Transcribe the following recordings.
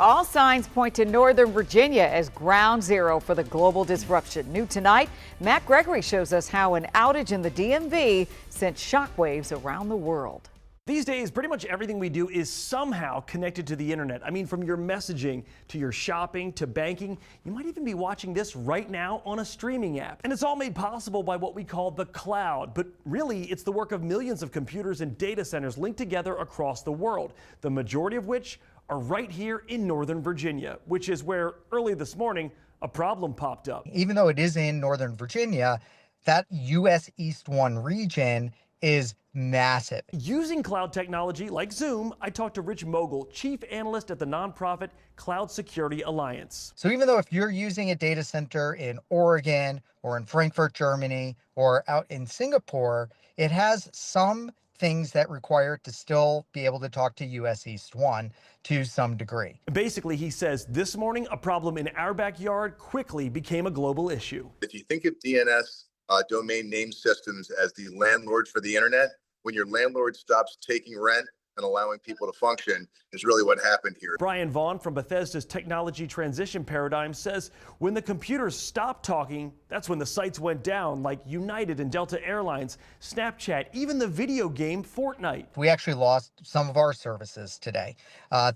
All signs point to Northern Virginia as ground zero for the global disruption. New tonight, Matt Gregory shows us how an outage in the DMV sent shockwaves around the world. These days, pretty much everything we do is somehow connected to the internet. I mean, from your messaging to your shopping to banking, you might even be watching this right now on a streaming app. And it's all made possible by what we call the cloud. But really, it's the work of millions of computers and data centers linked together across the world, the majority of which are right here in Northern Virginia, which is where early this morning a problem popped up. Even though it is in Northern Virginia, that US East 1 region is massive. Using cloud technology like Zoom, I talked to Rich Mogul, chief analyst at the nonprofit Cloud Security Alliance. So even though if you're using a data center in Oregon or in Frankfurt, Germany, or out in Singapore, it has some things that require it to still be able to talk to US East 1 to some degree. Basically, he says this morning, a problem in our backyard quickly became a global issue. If you think of DNS, domain name systems, as the landlords for the internet, when your landlord stops taking rent and allowing people to function is really what happened here. Brian Vaughn from Bethesda's Technology Transition Paradigm says when the computers stopped talking, that's when the sites went down, like United and Delta Airlines, Snapchat, even the video game Fortnite. We actually lost some of our services today.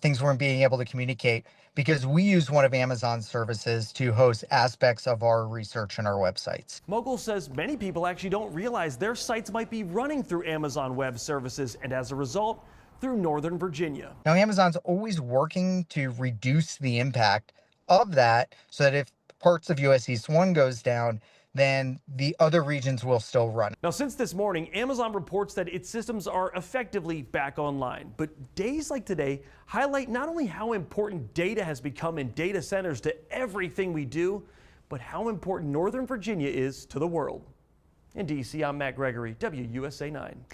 Things weren't being able to communicate because we use one of Amazon's services to host aspects of our research and our websites. Mogul says many people actually don't realize their sites might be running through Amazon Web Services, and as a result, through Northern Virginia. Now, Amazon's always working to reduce the impact of that so that if parts of US East 1 goes down, then the other regions will still run. Now, since this morning, Amazon reports that its systems are effectively back online. But days like today highlight not only how important data has become in data centers to everything we do, but how important Northern Virginia is to the world. In D.C., I'm Matt Gregory, WUSA 9.